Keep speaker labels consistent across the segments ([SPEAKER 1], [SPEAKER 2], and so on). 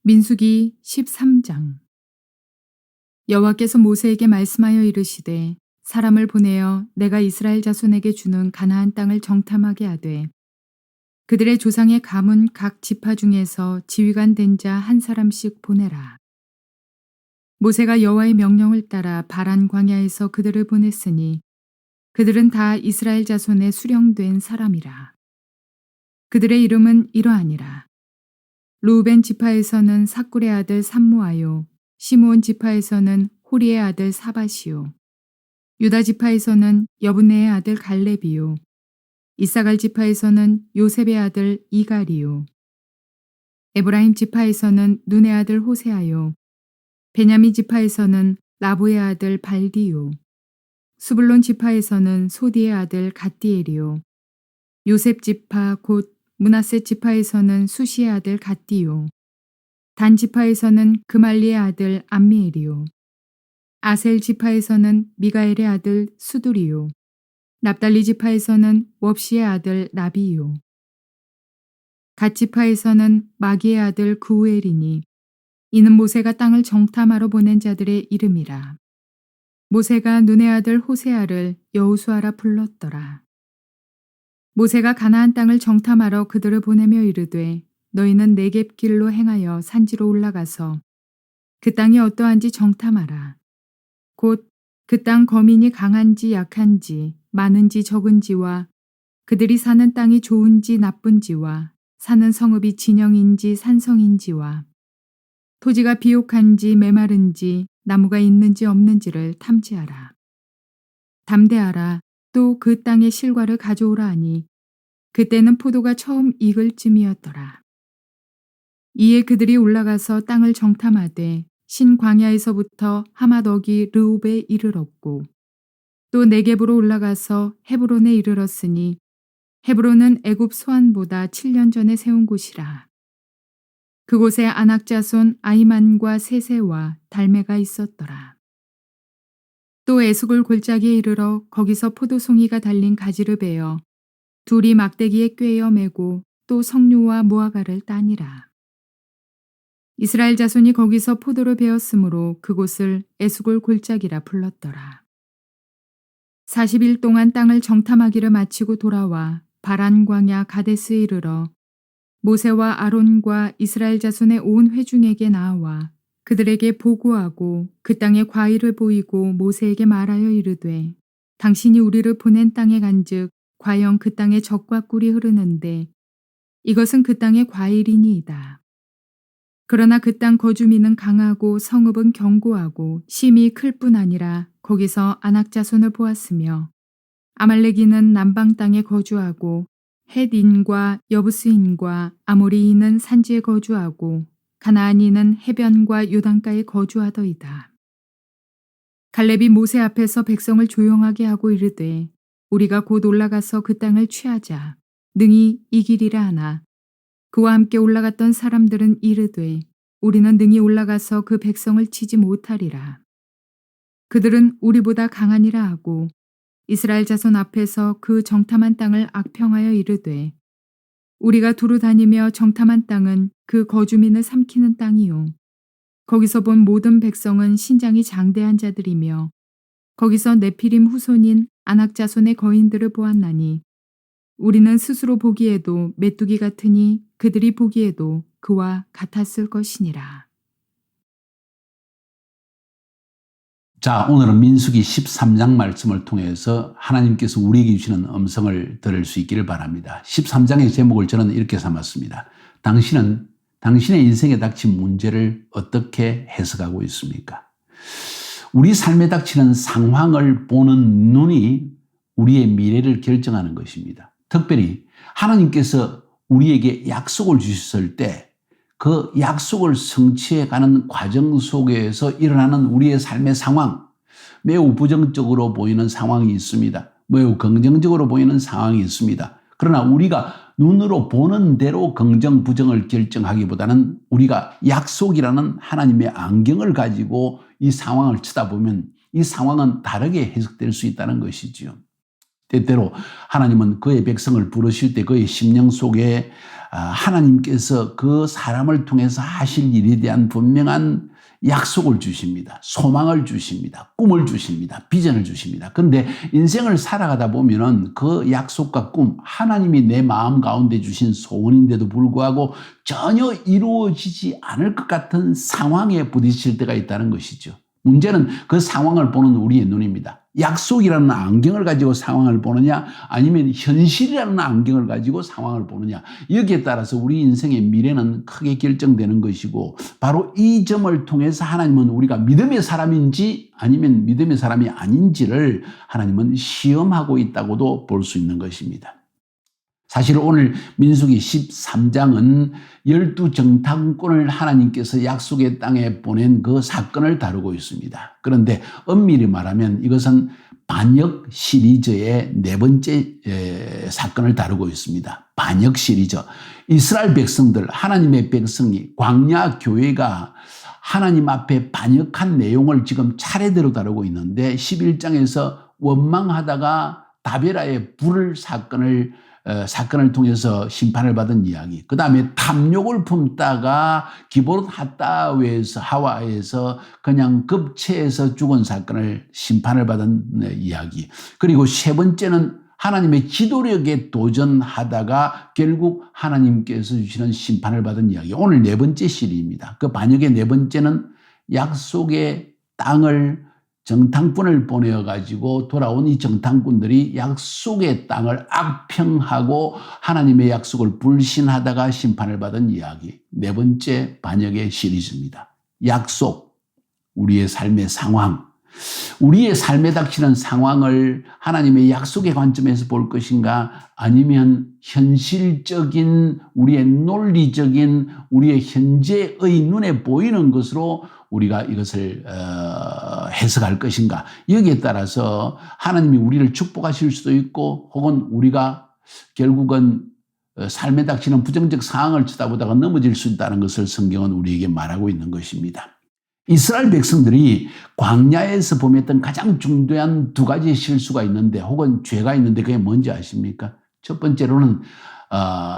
[SPEAKER 1] 민수기 13장. 여호와께서 모세에게 말씀하여 이르시되 사람을 보내어 내가 이스라엘 자손에게 주는 가나안 땅을 정탐하게 하되 그들의 조상의 가문 각 지파 중에서 지휘관 된 자 한 사람씩 보내라. 모세가 여호와의 명령을 따라 바란 광야에서 그들을 보냈으니 그들은 다 이스라엘 자손의 수령된 사람이라. 그들의 이름은 이러하니라. 루벤 지파에서는 삭굴의 아들 삼무아요. 시므온 지파에서는 호리의 아들 사밧이요. 유다 지파에서는 여분네의 아들 갈렙이요. 이사갈 지파에서는 요셉의 아들 이갈이요. 에브라임 지파에서는 눈의 아들 호세아요. 베냐민 지파에서는 라보의 아들 발디요. 스불론 지파에서는 소디의 아들 갓디엘이요. 요셉 지파 곧 므낫세 지파에서는 수시의 아들 갓디요. 단 지파에서는 그말리의 아들 암미엘이요. 아셀 지파에서는 미가엘의 아들 수두리요. 납달리 지파에서는 웁시의 아들 나비요. 갓 지파에서는 마기의 아들 구우엘이니 이는 모세가 땅을 정탐하러 보낸 자들의 이름이라. 모세가 눈의 아들 호세아를 여호수아라 불렀더라. 모세가 가나안 땅을 정탐하러 그들을 보내며 이르되 너희는 네겝 길로 행하여 산지로 올라가서 그 땅이 어떠한지 정탐하라. 곧 그 땅 거민이 강한지 약한지 많은지 적은지와 그들이 사는 땅이 좋은지 나쁜지와 사는 성읍이 진영인지 산성인지와 토지가 비옥한지 메마른지 나무가 있는지 없는지를 탐지하라. 담대하라. 또 그 땅의 실과를 가져오라 하니 그때는 포도가 처음 익을 쯤이었더라. 이에 그들이 올라가서 땅을 정탐하되 신광야에서부터 하맛어기 르웁에 이르렀고 또 네겝으로 올라가서 헤브론에 이르렀으니 헤브론은 애굽 소안보다 7년 전에 세운 곳이라. 그곳에 아낙 자손 아히만과 세세와 달메가 있었더라. 또 에스골 골짜기에 이르러 거기서 포도송이가 달린 가지를 베어 둘이 막대기에 꿰어 매고 또 석류와 무화과를 따니라. 이스라엘 자손이 거기서 포도를 베었으므로 그곳을 에스골 골짜기라 불렀더라. 40일 동안 땅을 정탐하기를 마치고 돌아와 바란 광야 가데스에 이르러 모세와 아론과 이스라엘 자손의 온 회중에게 나와 그들에게 보고하고 그 땅의 과일을 보이고 모세에게 말하여 이르되 당신이 우리를 보낸 땅에 간즉 과연 그 땅에 젖과 꿀이 흐르는데 이것은 그 땅의 과일이니이다. 그러나 그 땅 거주민은 강하고 성읍은 견고하고 심이 클 뿐 아니라 거기서 아낙 자손을 보았으며 아말렉인은 남방 땅에 거주하고 헷인과 여부스인과 아모리인은 산지에 거주하고 가나안인은 해변과 요단가에 거주하더이다. 갈렙이 모세 앞에서 백성을 조용하게 하고 이르되 우리가 곧 올라가서 그 땅을 취하자 능히 이기리라 하나 그와 함께 올라갔던 사람들은 이르되 우리는 능히 올라가서 그 백성을 치지 못하리라. 그들은 우리보다 강하니라 하고 이스라엘 자손 앞에서 그 정탐한 땅을 악평하여 이르되 우리가 두루 다니며 정탐한 땅은 그 거주민을 삼키는 땅이요. 거기서 본 모든 백성은 신장이 장대한 자들이며 거기서 네피림 후손인 아낙 자손의 거인들을 보았나니 우리는 스스로 보기에도 메뚜기 같으니 그들이 보기에도 그와 같았을 것이니라.
[SPEAKER 2] 자, 오늘은 민수기 13장 말씀을 통해서 하나님께서 우리에게 주시는 음성을 들을 수 있기를 바랍니다. 13장의 제목을 저는 이렇게 삼았습니다. 당신은 당신의 인생에 닥친 문제를 어떻게 해석하고 있습니까? 우리 삶에 닥치는 상황을 보는 눈이 우리의 미래를 결정하는 것입니다. 특별히 하나님께서 우리에게 약속을 주셨을 때 그 약속을 성취해가는 과정 속에서 일어나는 우리의 삶의 상황, 매우 부정적으로 보이는 상황이 있습니다. 매우 긍정적으로 보이는 상황이 있습니다. 그러나 우리가 눈으로 보는 대로 긍정, 부정을 결정하기보다는 우리가 약속이라는 하나님의 안경을 가지고 이 상황을 쳐다보면 이 상황은 다르게 해석될 수 있다는 것이죠. 때때로 하나님은 그의 백성을 부르실 때 그의 심령 속에 하나님께서 그 사람을 통해서 하실 일에 대한 분명한 약속을 주십니다. 소망을 주십니다. 꿈을 주십니다. 비전을 주십니다. 그런데 인생을 살아가다 보면은 그 약속과 꿈, 하나님이 내 마음 가운데 주신 소원인데도 불구하고 전혀 이루어지지 않을 것 같은 상황에 부딪힐 때가 있다는 것이죠. 문제는 그 상황을 보는 우리의 눈입니다. 약속이라는 안경을 가지고 상황을 보느냐, 아니면 현실이라는 안경을 가지고 상황을 보느냐, 여기에 따라서 우리 인생의 미래는 크게 결정되는 것이고, 바로 이 점을 통해서 하나님은 우리가 믿음의 사람인지 아니면 믿음의 사람이 아닌지를 하나님은 시험하고 있다고도 볼 수 있는 것입니다. 사실 오늘 민수기 13장은 12정탐꾼을 하나님께서 약속의 땅에 보낸 그 사건을 다루고 있습니다. 그런데 엄밀히 말하면 이것은 반역 시리즈의 네 번째 사건을 다루고 있습니다. 반역 시리즈. 이스라엘 백성들, 하나님의 백성이, 광야 교회가 하나님 앞에 반역한 내용을 지금 차례대로 다루고 있는데 11장에서 원망하다가 다베라의 불 사건을 통해서 심판을 받은 이야기. 그 다음에 탐욕을 품다가 기브롯 하와에서 그냥 급체해서 죽은 사건을 심판을 받은 이야기. 그리고 세 번째는 하나님의 지도력에 도전하다가 결국 하나님께서 주시는 심판을 받은 이야기. 오늘 네 번째 시리입니다. 그 반역의 네 번째는 약속의 땅을 정탐꾼을 보내어가지고 돌아온 이 정탐꾼들이 약속의 땅을 악평하고 하나님의 약속을 불신하다가 심판을 받은 이야기. 네 번째 반역의 시리즈입니다. 약속, 우리의 삶의 상황, 우리의 삶에 닥치는 상황을 하나님의 약속의 관점에서 볼 것인가, 아니면 현실적인 우리의 논리적인 우리의 현재의 눈에 보이는 것으로 우리가 이것을 해석할 것인가. 여기에 따라서 하나님이 우리를 축복하실 수도 있고, 혹은 우리가 결국은 삶에 닥치는 부정적 상황을 쳐다보다가 넘어질 수 있다는 것을 성경은 우리에게 말하고 있는 것입니다. 이스라엘 백성들이 광야에서 범했던 가장 중요한 두 가지 실수가 있는데, 혹은 죄가 있는데, 그게 뭔지 아십니까? 첫 번째로는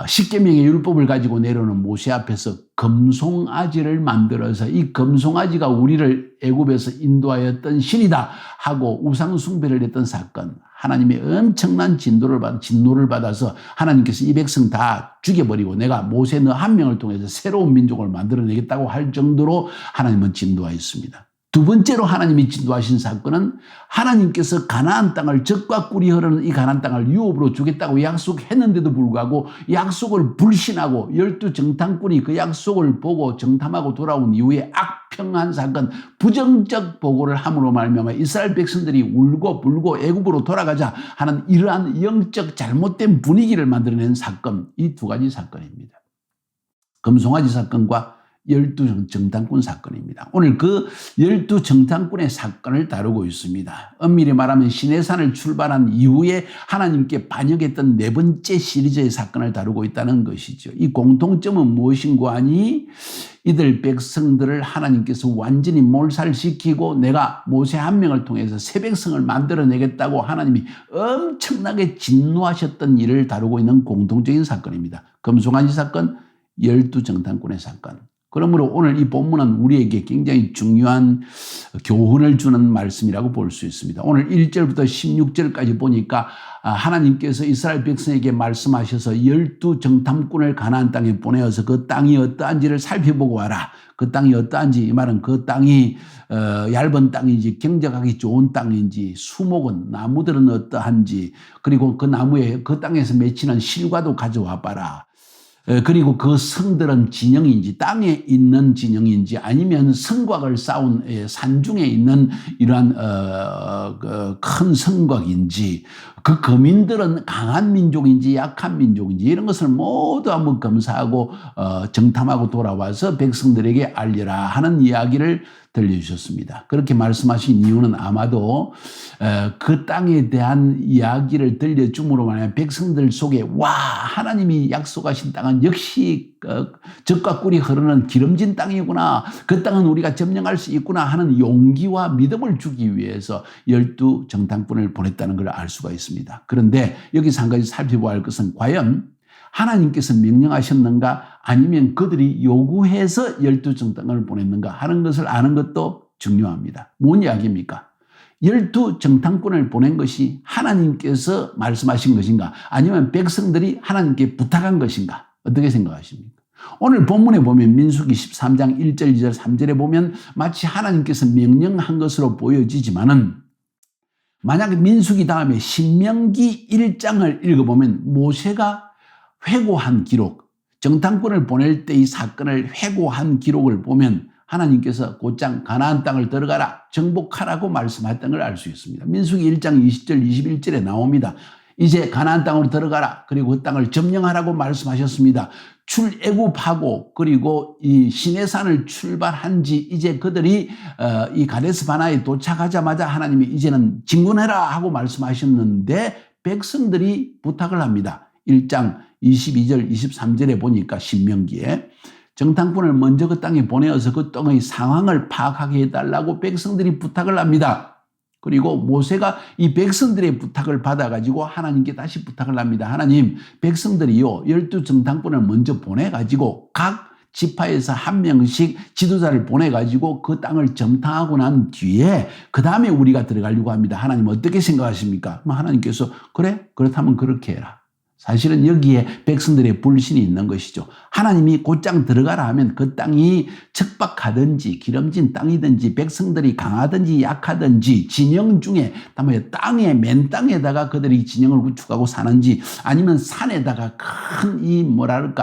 [SPEAKER 2] 십계명의 율법을 가지고 내려오는 모세 앞에서 금송아지를 만들어서 이 금송아지가 우리를 애굽에서 인도하였던 신이다 하고 우상 숭배를 했던 사건. 하나님의 엄청난 진노를 받아서 하나님께서 이 백성 다 죽여버리고 내가 모세 너 한 명을 통해서 새로운 민족을 만들어내겠다고 할 정도로 하나님은 진노하였습니다. 두 번째로 하나님이 진노하신 사건은 하나님께서 가나안 땅을 젖과 꿀이 흐르는 이 가나안 땅을 유업으로 주겠다고 약속했는데도 불구하고 약속을 불신하고 12정탐꾼이 그 약속을 보고 정탐하고 돌아온 이후에 악평한 사건, 부정적 보고를 함으로 말미암아 이스라엘 백성들이 울고 불고 애굽으로 돌아가자 하는 이러한 영적 잘못된 분위기를 만들어낸 사건, 이 두 가지 사건입니다. 금송아지 사건과 12정탐꾼 사건입니다. 오늘 그 12정탐꾼의 사건을 다루고 있습니다. 엄밀히 말하면 시내산을 출발한 이후에 하나님께 반역했던 네 번째 시리즈의 사건을 다루고 있다는 것이죠. 이 공통점은 무엇인고 하니 이들 백성들을 하나님께서 완전히 몰살시키고 내가 모세 한 명을 통해서 새 백성을 만들어내겠다고 하나님이 엄청나게 진노하셨던 일을 다루고 있는 공통적인 사건입니다. 금송아지 사건, 12정탐꾼의 사건. 그러므로 오늘 이 본문은 우리에게 굉장히 중요한 교훈을 주는 말씀이라고 볼 수 있습니다. 오늘 1절부터 16절까지 보니까 하나님께서 이스라엘 백성에게 말씀하셔서 12정탐꾼을 가나안 땅에 보내어서 그 땅이 어떠한지를 살펴보고 와라. 그 땅이 어떠한지, 이 말은 그 땅이 얇은 땅인지 경작하기 좋은 땅인지, 수목은 나무들은 어떠한지, 그리고 그 나무에 그 땅에서 맺히는 실과도 가져와 봐라. 그리고 그 성들은 진영인지 땅에 있는 진영인지 아니면 성곽을 쌓은 산중에 있는 이러한 큰 성곽인지, 그 거민들은 강한 민족인지 약한 민족인지 이런 것을 모두 한번 검사하고 정탐하고 돌아와서 백성들에게 알려라 하는 이야기를 들려주셨습니다. 그렇게 말씀하신 이유는 아마도 그 땅에 대한 이야기를 들려줌으로 말하면 백성들 속에 와, 하나님이 약속하신 땅은 역시 젖과 꿀이 흐르는 기름진 땅이구나, 그 땅은 우리가 점령할 수 있구나 하는 용기와 믿음을 주기 위해서 12 정탐꾼을 보냈다는 걸 알 수가 있습니다. 그런데 여기서 한 가지 살펴봐야 할 것은 과연 하나님께서 명령하셨는가, 아니면 그들이 요구해서 12 정탐꾼을 보냈는가 하는 것을 아는 것도 중요합니다. 뭔 이야기입니까? 12 정탐꾼을 보낸 것이 하나님께서 말씀하신 것인가, 아니면 백성들이 하나님께 부탁한 것인가? 어떻게 생각하십니까? 오늘 본문에 보면 민수기 13장 1절, 2절, 3절에 보면 마치 하나님께서 명령한 것으로 보여지지만은, 만약에 민수기 다음에 신명기 1장을 읽어보면 모세가 회고한 기록, 정탐꾼을 보낼 때 이 사건을 회고한 기록을 보면 하나님께서 곧장 가나안 땅을 들어가라, 정복하라고 말씀했던 걸 알 수 있습니다. 민수기 1장 20절 21절에 나옵니다. 이제 가나안 땅으로 들어가라, 그리고 그 땅을 점령하라고 말씀하셨습니다. 출애굽하고 그리고 이 시내산을 출발한 지 이제 그들이 이 가데스 바나에 도착하자마자 하나님이 이제는 진군해라 하고 말씀하셨는데 백성들이 부탁을 합니다. 1장 22절 23절에 보니까 신명기에 정탐꾼을 먼저 그 땅에 보내어서 그 땅의 상황을 파악하게 해달라고 백성들이 부탁을 합니다. 그리고 모세가 이 백성들의 부탁을 받아가지고 하나님께 다시 부탁을 합니다. 하나님, 백성들이요 12 정탐꾼을 먼저 보내가지고 각 지파에서 한 명씩 지도자를 보내가지고 그 땅을 점탕하고 난 뒤에 그 다음에 우리가 들어가려고 합니다. 하나님 어떻게 생각하십니까? 하나님께서 그래? 그렇다면 그렇게 해라. 사실은 여기에 백성들의 불신이 있는 것이죠. 하나님이 곧장 들어가라 하면 그 땅이 척박하든지 기름진 땅이든지 백성들이 강하든지 약하든지 진영 중에 땅에 맨 땅에다가 그들이 진영을 구축하고 사는지 아니면 산에다가 큰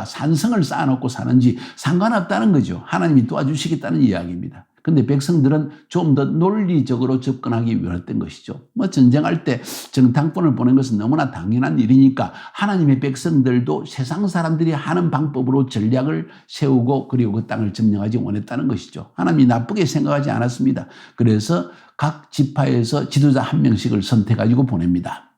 [SPEAKER 2] 산성을 쌓아놓고 사는지 상관없다는 거죠. 하나님이 도와주시겠다는 이야기입니다. 근데 백성들은 좀 더 논리적으로 접근하기 위했던 것이죠. 전쟁할 때 정탐꾼을 보낸 것은 너무나 당연한 일이니까 하나님의 백성들도 세상 사람들이 하는 방법으로 전략을 세우고 그리고 그 땅을 점령하지 원했다는 것이죠. 하나님이 나쁘게 생각하지 않았습니다. 그래서 각 지파에서 지도자 한 명씩을 선택하고 보냅니다.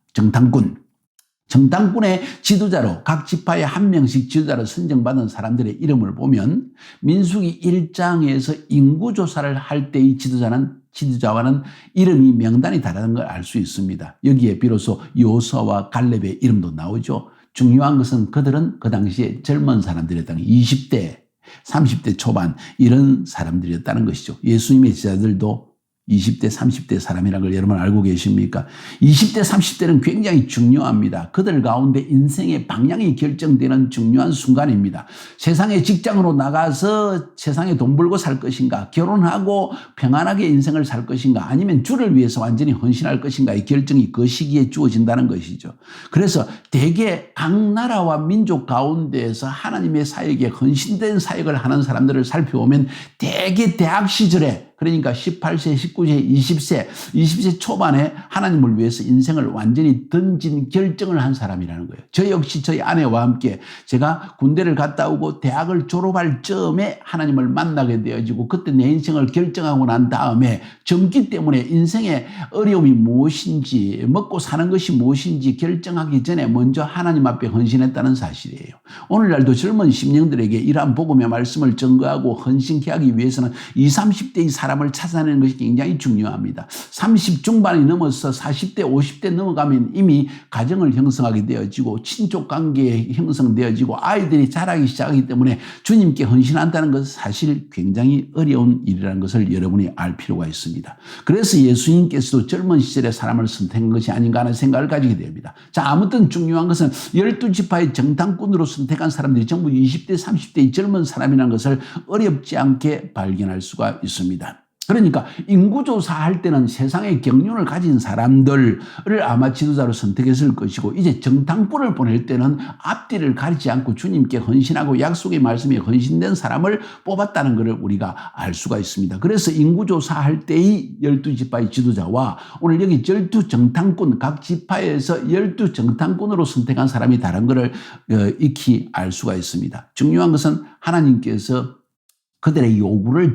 [SPEAKER 2] 정탐꾼의 지도자로 각 지파에 한 명씩 지도자로 선정받은 사람들의 이름을 보면 민수기 1장에서 인구조사를 할 때의 지도자와는 이름이 명단이 다르다는 걸 알 수 있습니다. 여기에 비로소 요수아와 갈렙의 이름도 나오죠. 중요한 것은 그들은 그 당시에 젊은 사람들이었다는 20대, 30대 초반 이런 사람들이었다는 것이죠. 예수님의 제자들도 20대, 30대 사람이라는 걸 여러분 알고 계십니까? 20대, 30대는 굉장히 중요합니다. 그들 가운데 인생의 방향이 결정되는 중요한 순간입니다. 세상에 직장으로 나가서 세상에 돈 벌고 살 것인가, 결혼하고 평안하게 인생을 살 것인가, 아니면 주를 위해서 완전히 헌신할 것인가의 결정이 그 시기에 주어진다는 것이죠. 그래서 대개 각 나라와 민족 가운데에서 하나님의 사역에 헌신된 사역을 하는 사람들을 살펴보면 대개 대학 시절에, 그러니까 18세, 19세, 20세 초반에 하나님을 위해서 인생을 완전히 던진 결정을 한 사람이라는 거예요. 저 역시 저희 아내와 함께 제가 군대를 갔다 오고 대학을 졸업할 즈음에 하나님을 만나게 되어지고 그때 내 인생을 결정하고 난 다음에 젊기 때문에 인생의 어려움이 무엇인지 먹고 사는 것이 무엇인지 결정하기 전에 먼저 하나님 앞에 헌신했다는 사실이에요. 오늘날도 젊은 심령들에게 이러한 복음의 말씀을 전거하고 헌신케 하기 위해서는 20, 30대의 사람을 찾아내는 것이 굉장히 중요합니다. 30 중반이 넘어서 40대, 50대 넘어가면 이미 가정을 형성하게 되어지고 친족 관계에 형성되어지고 아이들이 자라기 시작하기 때문에 주님께 헌신한다는 것은 사실 굉장히 어려운 일이라는 것을 여러분이 알 필요가 있습니다. 그래서 예수님께서도 젊은 시절에 사람을 선택한 것이 아닌가 하는 생각을 가지게 됩니다. 자, 아무튼 중요한 것은 12지파의 정탐꾼으로 선택한 사람들이 전부 20대, 30대의 젊은 사람이라는 것을 어렵지 않게 발견할 수가 있습니다. 그러니까 인구조사할 때는 세상의 경륜을 가진 사람들을 아마 지도자로 선택했을 것이고 이제 정탐꾼을 보낼 때는 앞뒤를 가리지 않고 주님께 헌신하고 약속의 말씀에 헌신된 사람을 뽑았다는 것을 우리가 알 수가 있습니다. 그래서 인구조사할 때의 12지파의 지도자와 오늘 여기 12 정탐꾼, 각 지파에서 12 정탐꾼으로 선택한 사람이 다른 것을 익히 알 수가 있습니다. 중요한 것은 하나님께서 그들의 요구를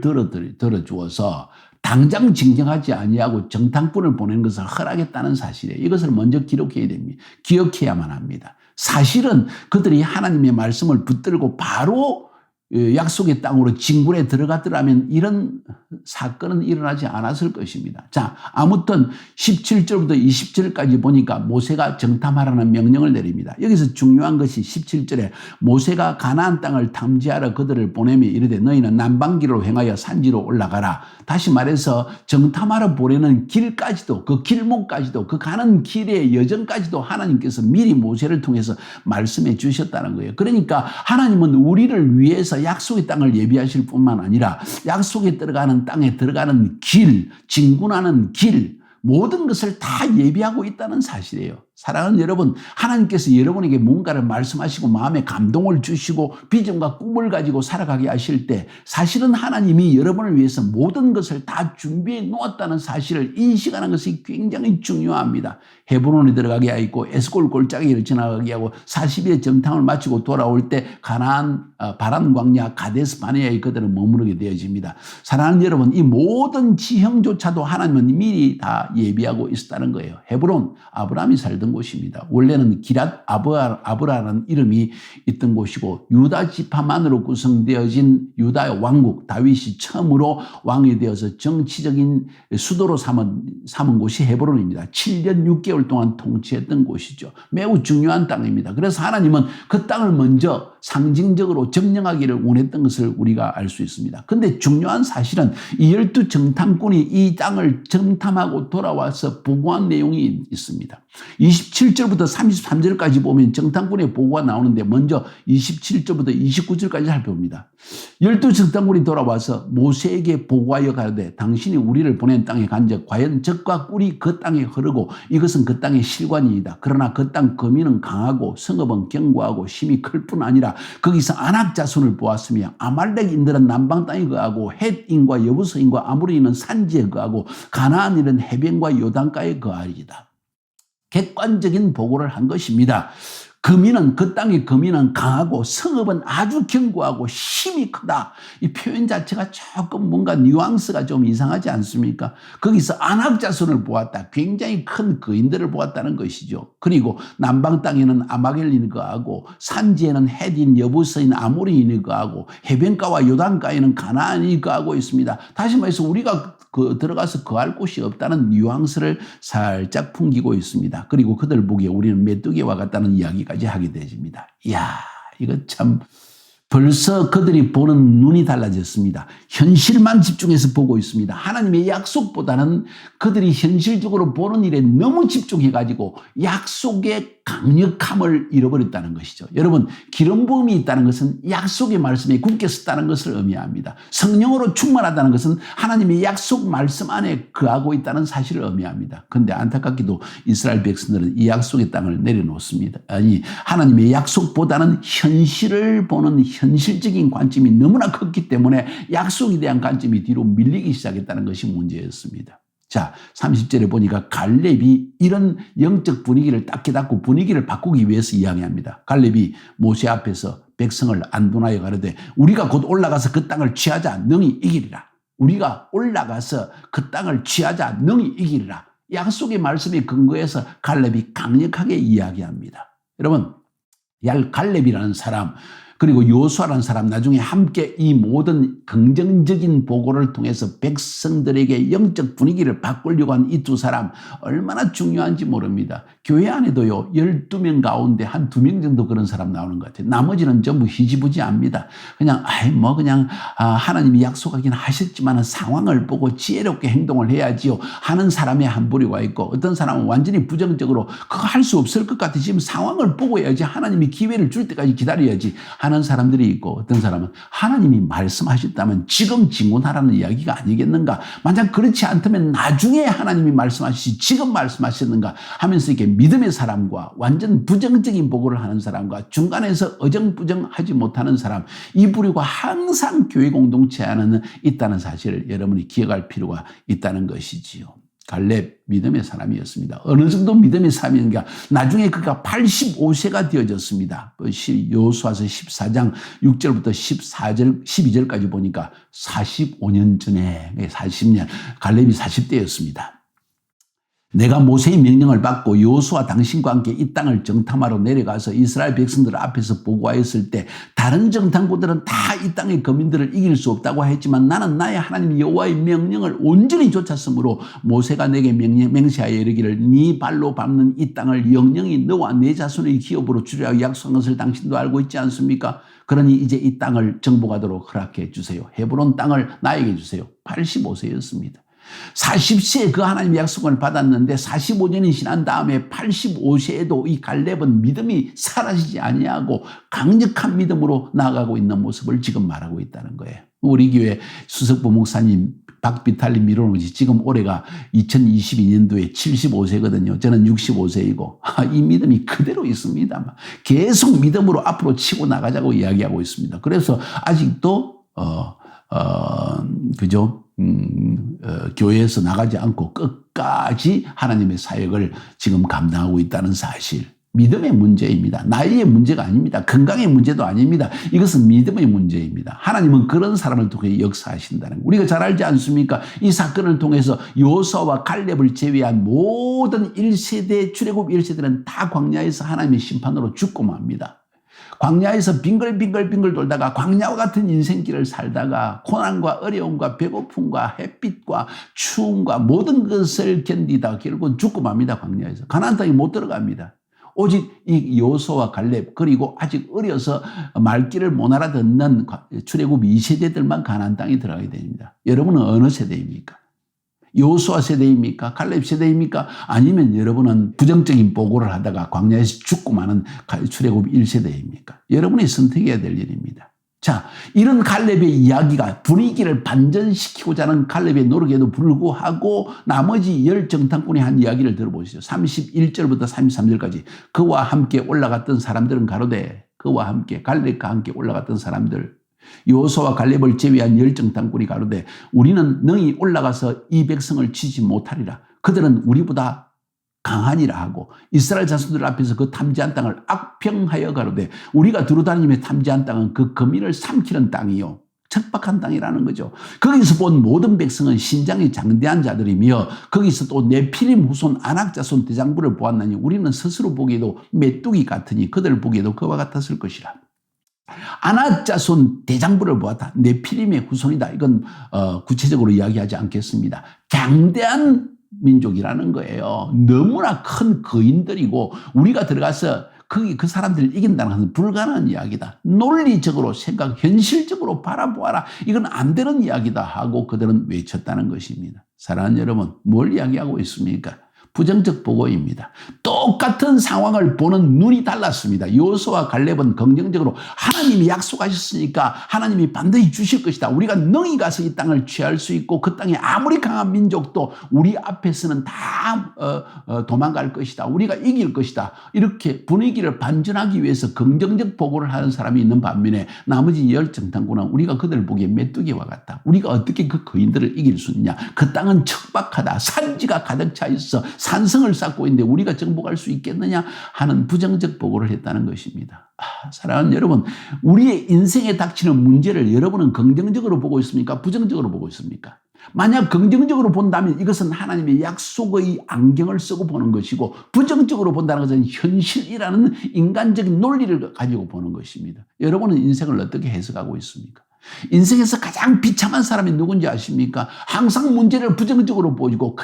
[SPEAKER 2] 들어주어서 당장 징정하지 아니하고 정탐꾼을 보내는 것을 허락했다는 사실이에요. 이것을 먼저 기록해야 됩니다. 기억해야만 합니다. 사실은 그들이 하나님의 말씀을 붙들고 바로 약속의 땅으로 진군에 들어갔더라면 이런 사건은 일어나지 않았을 것입니다. 자, 아무튼 17절부터 20절까지 보니까 모세가 정탐하라는 명령을 내립니다. 여기서 중요한 것이 17절에 모세가 가나안 땅을 탐지하러 그들을 보내며 이르되 너희는 남방길로 행하여 산지로 올라가라. 다시 말해서 정탐하러 보내는 길까지도, 그 길목까지도, 그 가는 길의 여정까지도 하나님께서 미리 모세를 통해서 말씀해 주셨다는 거예요. 그러니까 하나님은 우리를 위해서 약속의 땅을 예비하실 뿐만 아니라 약속에 들어가는 땅에 들어가는 길, 진군하는 길, 모든 것을 다 예비하고 있다는 사실이에요. 사랑하는 여러분, 하나님께서 여러분에게 뭔가를 말씀하시고 마음에 감동을 주시고 비전과 꿈을 가지고 살아가게 하실 때 사실은 하나님이 여러분을 위해서 모든 것을 다 준비해 놓았다는 사실을 인식하는 것이 굉장히 중요합니다. 헤브론에 들어가게 하고 에스골 골짜기를 지나가게 하고 40일의 정탐을 마치고 돌아올 때 가나안 바란 광야 가데스 바네아에 그들은 머무르게 되어집니다. 사랑하는 여러분, 이 모든 지형조차도 하나님은 미리 다 예비하고 있었다는 거예요. 헤브론, 아브라함이 살던 곳입니다. 원래는 기랏 아브라라는 이름이 있던 곳이고 유다 지파만으로 구성되어진 유다의 왕국 다윗이 처음으로 왕이 되어서 정치적인 수도로 삼은 곳이 헤브론입니다. 7년 6개월 동안 통치했던 곳이죠. 매우 중요한 땅입니다. 그래서 하나님은 그 땅을 먼저 상징적으로 점령하기를 원했던 것을 우리가 알 수 있습니다. 그런데 중요한 사실은 이 12 정탐꾼이 이 땅을 정탐하고 돌아와서 보고한 내용이 있습니다. 27절부터 33절까지 보면 정탐꾼의 보고가 나오는데 먼저 27절부터 29절까지 살펴봅니다. 12 정탐꾼이 돌아와서 모세에게 보고하여 가로되 당신이 우리를 보낸 땅에 간즉 과연 젖과 꿀이 그 땅에 흐르고 이것은 그 땅의 실관이이다. 그러나 그 땅 거민은 강하고 성읍은 견고하고 힘이 클 뿐 아니라 거기서 아낙 자손을 보았으며 아말렉인들은 남방 땅에 거하고 헷인과 여부스인과 아모리인은 산지에 거하고 가나안인은 해변과 요단가에 거하리이다. 객관적인 보고를 한 것입니다. 그 땅의 거민은 강하고 성읍은 아주 견고하고 힘이 크다. 이 표현 자체가 조금 뭔가 뉘앙스가 좀 이상하지 않습니까? 거기서 아낙 자손을 보았다. 굉장히 큰 거인들을 보았다는 것이죠. 그리고 남방 땅에는 아마겔인이 거하고 산지에는 헷인, 여부스인, 아모리인이 거하고 해변가와 요단가에는 가나안이 거하고 있습니다. 다시 말해서 우리가 들어가서 거할 곳이 없다는 뉘앙스를 살짝 풍기고 있습니다. 그리고 그들 보기에 우리는 메뚜기와 같다는 이야기까지 하게 되집니다. 이야, 이거 참 벌써 그들이 보는 눈이 달라졌습니다. 현실만 집중해서 보고 있습니다. 하나님의 약속보다는 그들이 현실적으로 보는 일에 너무 집중해가지고 약속의 강력함을 잃어버렸다는 것이죠. 여러분, 기름 부음이 있다는 것은 약속의 말씀에 굳게 섰다는 것을 의미합니다. 성령으로 충만하다는 것은 하나님의 약속 말씀 안에 거하고 있다는 사실을 의미합니다. 그런데 안타깝게도 이스라엘 백성들은 이 약속의 땅을 내려놓습니다. 아니, 하나님의 약속보다는 현실을 보는 현실적인 관점이 너무나 컸기 때문에 약속에 대한 관점이 뒤로 밀리기 시작했다는 것이 문제였습니다. 자, 30절에 보니까 갈렙이 이런 영적 분위기를 딱 깨닫고 분위기를 바꾸기 위해서 이야기합니다. 갈렙이 모세 앞에서 백성을 안둔하여 가로되 우리가 곧 올라가서 그 땅을 취하자 능히 이기리라. 우리가 올라가서 그 땅을 취하자 능히 이기리라. 약속의 말씀에 근거해서 갈렙이 강력하게 이야기합니다. 여러분, 갈렙이라는 사람 그리고 요수아라는 사람 나중에 함께 이 모든 긍정적인 보고를 통해서 백성들에게 영적 분위기를 바꾸려고 한 이 두 사람 얼마나 중요한지 모릅니다. 교회 안에도요 12명 가운데 한 2명 정도 그런 사람 나오는 것 같아요. 나머지는 전부 희지부지합니다. 그냥 하나님이 약속하긴 하셨지만 상황을 보고 지혜롭게 행동을 해야지요 하는 사람의 한 부류가 있고 어떤 사람은 완전히 부정적으로 그거 할 수 없을 것 같아. 지금 상황을 보고 해야지 하나님이 기회를 줄 때까지 기다려야지 하는 사람들이 있고 어떤 사람은 하나님이 말씀하셨다면 지금 진군하라는 이야기가 아니겠는가. 만약 그렇지 않다면 나중에 하나님이 말씀하시지 지금 말씀하셨는가 하면서 이렇게 믿음의 사람과 완전 부정적인 보고를 하는 사람과 중간에서 어정부정하지 못하는 사람 이 부류가 항상 교회 공동체 안에는 있다는 사실을 여러분이 기억할 필요가 있다는 것이지요. 갈렙 믿음의 사람이었습니다. 어느 정도 믿음의 사람인가? 나중에 그가 85세가 되어졌습니다. 여호수아서 14장 6절부터 12절까지 보니까 45년 전에 40년 갈렙이 40대였습니다. 내가 모세의 명령을 받고 여호수아 당신과 함께 이 땅을 정탐하러 내려가서 이스라엘 백성들 앞에서 보고하였을 때 다른 정탐꾼들은 다 이 땅의 거민들을 이길 수 없다고 했지만 나는 나의 하나님 여호와의 명령을 온전히 좇았으므로 모세가 내게 맹세하여 이르기를 네 발로 밟는 이 땅을 영영이 너와 내 자손의 기업으로 주리라 약속한 것을 당신도 알고 있지 않습니까? 그러니 이제 이 땅을 정복하도록 허락해 주세요. 헤브론 땅을 나에게 주세요. 85세였습니다. 40세에 그 하나님의 약속을 받았는데 45년이 지난 다음에 85세에도 이 갈렙은 믿음이 사라지지 아니하고 강력한 믿음으로 나아가고 있는 모습을 지금 말하고 있다는 거예요. 우리 교회 수석부 목사님 박비탈님 미로노지 지금 올해가 2022년도에 75세거든요. 저는 65세이고 이 믿음이 그대로 있습니다. 계속 믿음으로 앞으로 치고 나가자고 이야기하고 있습니다. 그래서 아직도 그죠? 교회에서 나가지 않고 끝까지 하나님의 사역을 지금 감당하고 있다는 사실. 믿음의 문제입니다. 나이의 문제가 아닙니다. 건강의 문제도 아닙니다. 이것은 믿음의 문제입니다. 하나님은 그런 사람을 통해 역사하신다는 거. 우리가 잘 알지 않습니까? 이 사건을 통해서 여호수아와 갈렙을 제외한 모든 1세대 출애굽 1세대는 다 광야에서 하나님의 심판으로 죽고 맙니다. 광야에서 빙글빙글 돌다가 광야와 같은 인생길을 살다가 고난과 어려움과 배고픔과 햇빛과 추움과 모든 것을 견디다 결국은 죽고 맙니다. 광야에서. 가나안 땅에 못 들어갑니다. 오직 이 여호수아와 갈렙 그리고 아직 어려서 말귀를 못 알아듣는 출애굽 2세대들만 가나안 땅에 들어가게 됩니다. 여러분은 어느 세대입니까? 여호수아 세대입니까? 갈렙 세대입니까? 아니면 여러분은 부정적인 보고를 하다가 광야에서 죽고 마는 출애굽 1세대입니까? 여러분이 선택해야 될 일입니다. 자, 이런 갈렙의 이야기가 분위기를 반전시키고자 하는 갈렙의 노력에도 불구하고 나머지 10 정탐꾼이 한 이야기를 들어보시죠. 31절부터 33절까지 그와 함께 올라갔던 사람들은 가로되 그와 함께 갈렙과 함께 올라갔던 사람들 여호수아와 갈렙을 제외한 10 정탐꾼이 가로되 우리는 능히 올라가서 이 백성을 치지 못하리라. 그들은 우리보다 강하니라 하고 이스라엘 자손들 앞에서 그 탐지한 땅을 악평하여 가로되 우리가 두루다니며 탐지한 땅은 그 거민을 삼키는 땅이요 척박한 땅이라는 거죠. 거기서 본 모든 백성은 신장이 장대한 자들이며 거기서 또 네피림 후손 아낙 자손 대장부를 보았나니 우리는 스스로 보기에도 메뚜기 같으니 그들 보기에도 그와 같았을 것이라. 아낙 자손 대장부를 보았다. 네피림의 후손이다. 이건 구체적으로 이야기하지 않겠습니다. 장대한 민족이라는 거예요. 너무나 큰 거인들이고 우리가 들어가서 그 사람들을 이긴다는 것은 불가능한 이야기다. 논리적으로 현실적으로 바라보아라. 이건 안 되는 이야기다 하고 그들은 외쳤다는 것입니다. 사랑하는 여러분, 뭘 이야기하고 있습니까? 부정적 보고입니다. 똑같은 상황을 보는 눈이 달랐습니다. 여호수아와 갈렙은 긍정적으로 하나님이 약속하셨으니까 하나님이 반드시 주실 것이다. 우리가 능히 가서 이 땅을 취할 수 있고 그 땅에 아무리 강한 민족도 우리 앞에서는 다 도망갈 것이다. 우리가 이길 것이다. 이렇게 분위기를 반전하기 위해서 긍정적 보고를 하는 사람이 있는 반면에 나머지 10 정탐꾼은 우리가 그들 보기에 메뚜기와 같다. 우리가 어떻게 그 거인들을 이길 수 있느냐. 그 땅은 척박하다. 산지가 가득 차 있어. 산성을 쌓고 있는데 우리가 정복할 수 있겠느냐 하는 부정적 보고를 했다는 것입니다. 사랑하는 여러분, 우리의 인생에 닥치는 문제를 여러분은 긍정적으로 보고 있습니까? 부정적으로 보고 있습니까? 만약 긍정적으로 본다면 이것은 하나님의 약속의 안경을 쓰고 보는 것이고 부정적으로 본다는 것은 현실이라는 인간적인 논리를 가지고 보는 것입니다. 여러분은 인생을 어떻게 해석하고 있습니까? 인생에서 가장 비참한 사람이 누군지 아십니까? 항상 문제를 부정적으로 보이고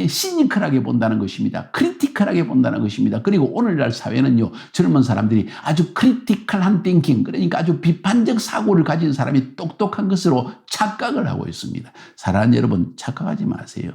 [SPEAKER 2] 시니컬하게 본다는 것입니다. 크리티컬하게 본다는 것입니다. 그리고 오늘날 사회는요, 젊은 사람들이 아주 크리티컬한 띵킹, 그러니까 아주 비판적 사고를 가진 사람이 똑똑한 것으로 착각을 하고 있습니다. 사랑하는 여러분, 착각하지 마세요.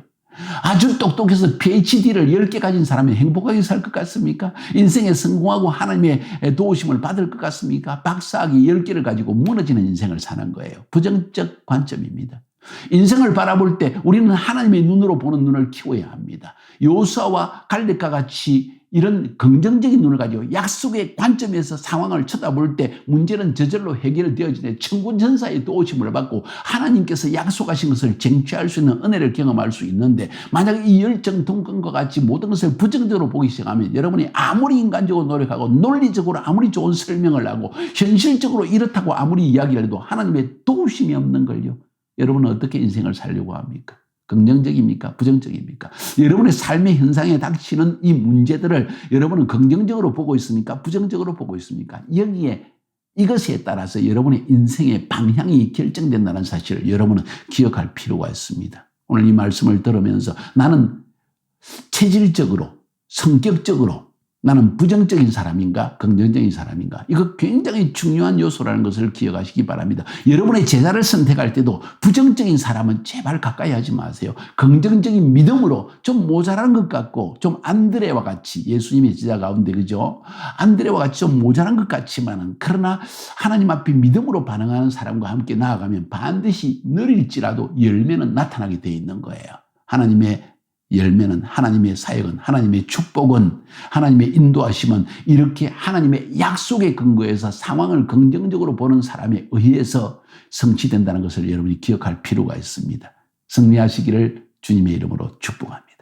[SPEAKER 2] 아주 똑똑해서 PhD를 10개 가진 사람이 행복하게 살 것 같습니까? 인생에 성공하고 하나님의 도우심을 받을 것 같습니까? 박사학위 10개를 가지고 무너지는 인생을 사는 거예요. 부정적 관점입니다. 인생을 바라볼 때 우리는 하나님의 눈으로 보는 눈을 키워야 합니다. 여호수아와 갈렙과 같이 이런 긍정적인 눈을 가지고 약속의 관점에서 상황을 쳐다볼 때 문제는 저절로 해결되어지네. 천군천사의 도우심을 받고 하나님께서 약속하신 것을 쟁취할 수 있는 은혜를 경험할 수 있는데, 만약 이 열정 동건과 같이 모든 것을 부정적으로 보기 시작하면 여러분이 아무리 인간적으로 노력하고 논리적으로 아무리 좋은 설명을 하고 현실적으로 이렇다고 아무리 이야기를 해도 하나님의 도우심이 없는 걸요. 여러분은 어떻게 인생을 살려고 합니까? 긍정적입니까? 부정적입니까? 여러분의 삶의 현상에 닥치는 이 문제들을 여러분은 긍정적으로 보고 있습니까? 부정적으로 보고 있습니까? 여기에 이것에 따라서 여러분의 인생의 방향이 결정된다는 사실을 여러분은 기억할 필요가 있습니다. 오늘 이 말씀을 들으면서 나는 체질적으로, 성격적으로 나는 부정적인 사람인가 긍정적인 사람인가, 이거 굉장히 중요한 요소라는 것을 기억하시기 바랍니다. 여러분의 제자를 선택할 때도 부정적인 사람은 제발 가까이 하지 마세요. 긍정적인 믿음으로 좀 모자란 것 같고 좀 안드레와 같이, 예수님의 제자 가운데 그죠? 안드레와 같이 좀 모자란 것 같지만은 그러나 하나님 앞에 믿음으로 반응하는 사람과 함께 나아가면 반드시 느릴지라도 열매는 나타나게 돼 있는 거예요. 하나님의 열매는, 하나님의 사역은, 하나님의 축복은, 하나님의 인도하심은 이렇게 하나님의 약속에 근거해서 상황을 긍정적으로 보는 사람에 의해서 성취된다는 것을 여러분이 기억할 필요가 있습니다. 승리하시기를 주님의 이름으로 축복합니다.